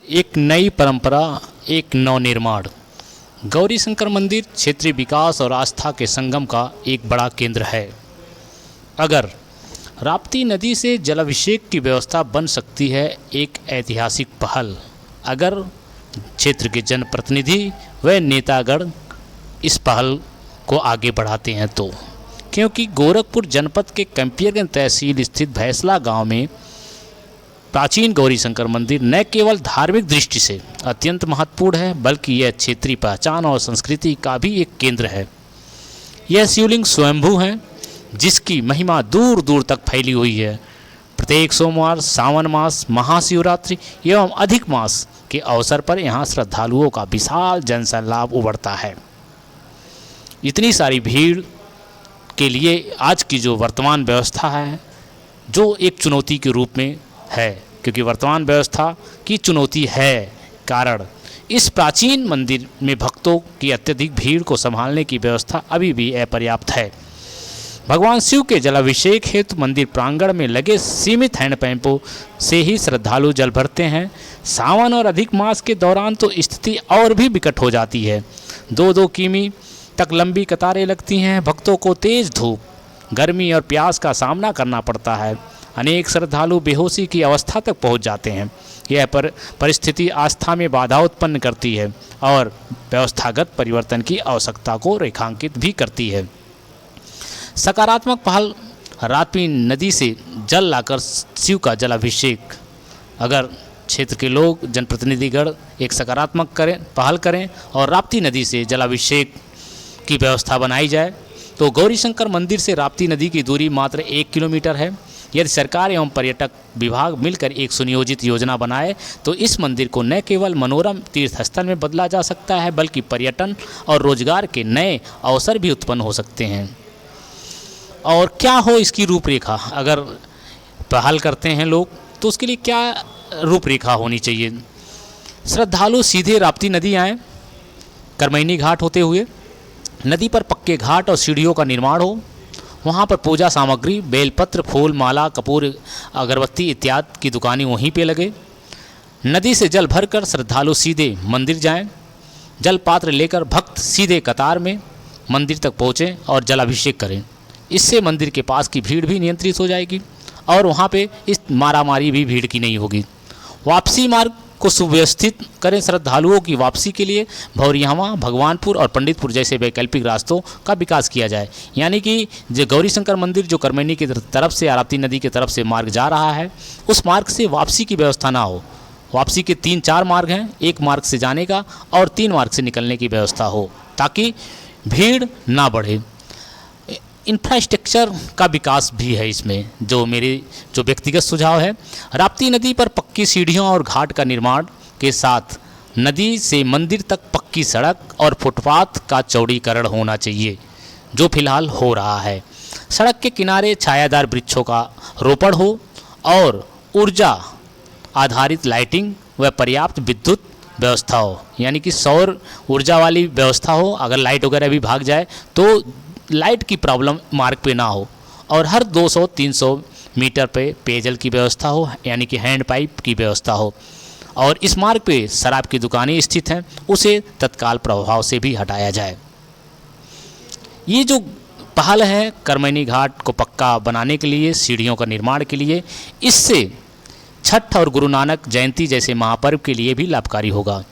एक नई परंपरा, एक नवनिर्माण। गौरी शंकर मंदिर क्षेत्रीय विकास और आस्था के संगम का एक बड़ा केंद्र है। अगर राप्ती नदी से जलाभिषेक की व्यवस्था बन सकती है, एक ऐतिहासिक पहल। अगर क्षेत्र के जनप्रतिनिधि व नेतागण इस पहल को आगे बढ़ाते हैं तो, क्योंकि गोरखपुर जनपद के कैंपियरगंज तहसील स्थित भैसला गांव में प्राचीन गौरी शंकर मंदिर न केवल धार्मिक दृष्टि से अत्यंत महत्वपूर्ण है, बल्कि यह क्षेत्रीय पहचान और संस्कृति का भी एक केंद्र है। यह शिवलिंग स्वयंभू है, जिसकी महिमा दूर दूर तक फैली हुई है। प्रत्येक सोमवार, सावन मास, महाशिवरात्रि एवं अधिक मास के अवसर पर यहाँ श्रद्धालुओं का विशाल जनसैलाब उमड़ता है। इतनी सारी भीड़ के लिए आज की जो वर्तमान व्यवस्था है, जो एक चुनौती के रूप में है, क्योंकि वर्तमान व्यवस्था की चुनौती है कारण इस प्राचीन मंदिर में भक्तों की अत्यधिक भीड़ को संभालने की व्यवस्था अभी भी अपर्याप्त है। भगवान शिव के जलाभिषेक हेतु मंदिर प्रांगण में लगे सीमित हैंडपंपों से ही श्रद्धालु जल भरते हैं। सावन और अधिक मास के दौरान तो स्थिति और भी विकट हो जाती है। 2-2 किमी तक लंबी कतारें लगती हैं। भक्तों को तेज धूप, गर्मी और प्यास का सामना करना पड़ता है। अनेक श्रद्धालु बेहोशी की अवस्था तक पहुंच जाते हैं। यह परिस्थिति आस्था में बाधा उत्पन्न करती है और व्यवस्थागत परिवर्तन की आवश्यकता को रेखांकित भी करती है। सकारात्मक पहल, राप्ती नदी से जल लाकर शिव का जलाभिषेक। अगर क्षेत्र के लोग, जनप्रतिनिधिगण एक सकारात्मक पहल करें और राप्ती नदी से जलाभिषेक की व्यवस्था बनाई जाए तो गौरी शंकर मंदिर से राप्ती नदी की दूरी मात्र 1 किलोमीटर है। यदि सरकार एवं पर्यटक विभाग मिलकर एक सुनियोजित योजना बनाए तो इस मंदिर को न केवल मनोरम तीर्थ स्थल में बदला जा सकता है, बल्कि पर्यटन और रोजगार के नए अवसर भी उत्पन्न हो सकते हैं। और क्या हो इसकी रूपरेखा? अगर पहल करते हैं लोग तो उसके लिए क्या रूपरेखा होनी चाहिए? श्रद्धालु सीधे राप्ती नदी आएँ, करमैनी घाट होते हुए नदी पर पक्के घाट और सीढ़ियों का निर्माण हो। वहाँ पर पूजा सामग्री, बेलपत्र, फूल, माला, कपूर, अगरबत्ती इत्यादि की दुकानें वहीं पे लगे। नदी से जल भरकर श्रद्धालु सीधे मंदिर जाएं। जल पात्र लेकर भक्त सीधे कतार में मंदिर तक पहुँचें और जलाभिषेक करें। इससे मंदिर के पास की भीड़ भी नियंत्रित हो जाएगी और वहाँ पे इस मारामारी भी भीड़ की नहीं होगी। वापसी मार्ग को सुव्यवस्थित करें। श्रद्धालुओं की वापसी के लिए भौरियावा, भगवानपुर और पंडितपुर जैसे वैकल्पिक रास्तों का विकास किया जाए। यानी कि जो गौरी शंकर मंदिर जो करमैनी की तरफ से, राप्ती नदी की तरफ से मार्ग जा रहा है, उस मार्ग से वापसी की व्यवस्था ना हो। वापसी के 3-4 मार्ग हैं, एक मार्ग से जाने का और 3 मार्ग से निकलने की व्यवस्था हो, ताकि भीड़ ना बढ़े। इंफ्रास्ट्रक्चर का विकास भी है इसमें, जो मेरी व्यक्तिगत सुझाव है। राप्ती नदी पर पक्की सीढ़ियों और घाट का निर्माण के साथ नदी से मंदिर तक पक्की सड़क और फुटपाथ का चौड़ीकरण होना चाहिए, जो फिलहाल हो रहा है। सड़क के किनारे छायादार वृक्षों का रोपण हो और ऊर्जा आधारित लाइटिंग व पर्याप्त विद्युत व्यवस्था हो, यानी कि सौर ऊर्जा वाली व्यवस्था हो। अगर लाइट वगैरह भी भाग जाए तो लाइट की प्रॉब्लम मार्ग पे ना हो। और हर 200-300 मीटर पे पेयजल की व्यवस्था हो, यानी कि हैंड पाइप की व्यवस्था हो। और इस मार्ग पे शराब की दुकानें स्थित हैं, उसे तत्काल प्रभाव से भी हटाया जाए। ये जो पहल है करमैनी घाट को पक्का बनाने के लिए, सीढ़ियों का निर्माण के लिए, इससे छठ और गुरु नानक जयंती जैसे महापर्व के लिए भी लाभकारी होगा।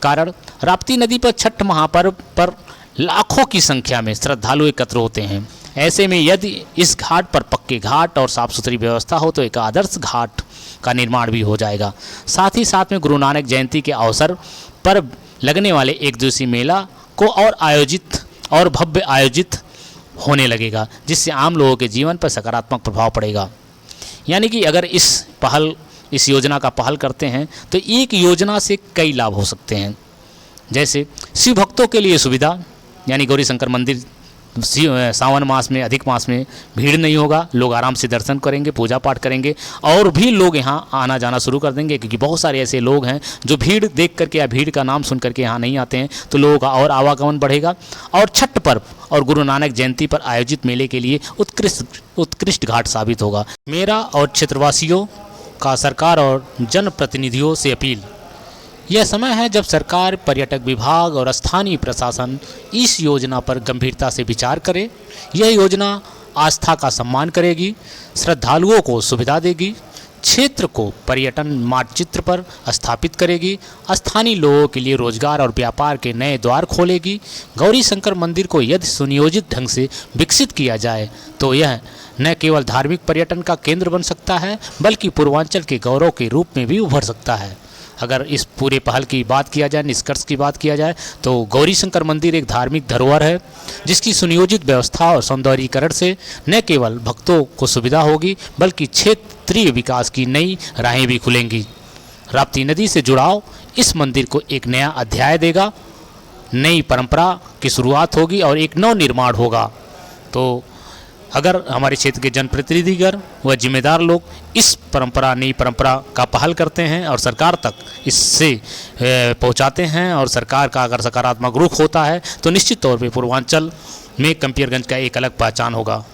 कारण राप्ती नदी पर छठ महापर्व पर लाखों की संख्या में श्रद्धालु एकत्र होते हैं। ऐसे में यदि इस घाट पर पक्के घाट और साफ सुथरी व्यवस्था हो तो एक आदर्श घाट का निर्माण भी हो जाएगा। साथ ही साथ में गुरु नानक जयंती के अवसर पर लगने वाले एक दिवसीय मेला को और भव्य आयोजित होने लगेगा, जिससे आम लोगों के जीवन पर सकारात्मक प्रभाव पड़ेगा। यानी कि अगर इस योजना का पहल करते हैं तो एक योजना से कई लाभ हो सकते हैं। जैसे शिव भक्तों के लिए सुविधा, यानी गौरी शंकर मंदिर सावन मास में, अधिक मास में भीड़ नहीं होगा, लोग आराम से दर्शन करेंगे, पूजा पाठ करेंगे और भी लोग यहाँ आना जाना शुरू कर देंगे, क्योंकि बहुत सारे ऐसे लोग हैं जो भीड़ देख करके या भीड़ का नाम सुन करके यहाँ नहीं आते हैं, तो लोगों का और आवागमन बढ़ेगा। और छठ पर्व और गुरु नानक जयंती पर आयोजित मेले के लिए उत्कृष्ट घाट साबित होगा। मेरा और क्षेत्रवासियों का सरकार और जनप्रतिनिधियों से अपील यह समय है जब सरकार, पर्यटक विभाग और स्थानीय प्रशासन इस योजना पर गंभीरता से विचार करे। यह योजना आस्था का सम्मान करेगी, श्रद्धालुओं को सुविधा देगी, क्षेत्र को पर्यटन मानचित्र पर स्थापित करेगी, स्थानीय लोगों के लिए रोजगार और व्यापार के नए द्वार खोलेगी। गौरी शंकर मंदिर को यदि सुनियोजित ढंग से विकसित किया जाए तो यह न केवल धार्मिक पर्यटन का केंद्र बन सकता है बल्कि पूर्वांचल के गौरव के रूप में भी उभर सकता है। अगर इस पूरे पहल की बात किया जाए, निष्कर्ष की बात किया जाए, तो गौरी शंकर मंदिर एक धार्मिक धरोहर है जिसकी सुनियोजित व्यवस्था और सौंदर्यीकरण से न केवल भक्तों को सुविधा होगी बल्कि क्षेत्रीय विकास की नई राहें भी खुलेंगी। राप्ती नदी से जुड़ाव इस मंदिर को एक नया अध्याय देगा, नई परंपरा की शुरुआत होगी और एक नव निर्माण होगा। तो अगर हमारे क्षेत्र के जनप्रतिनिधिगण व जिम्मेदार लोग इस नई परंपरा का पहल करते हैं और सरकार तक इससे पहुंचाते हैं और सरकार का अगर सकारात्मक रुख होता है तो निश्चित तौर पे पूर्वांचल में कंपियरगंज का एक अलग पहचान होगा।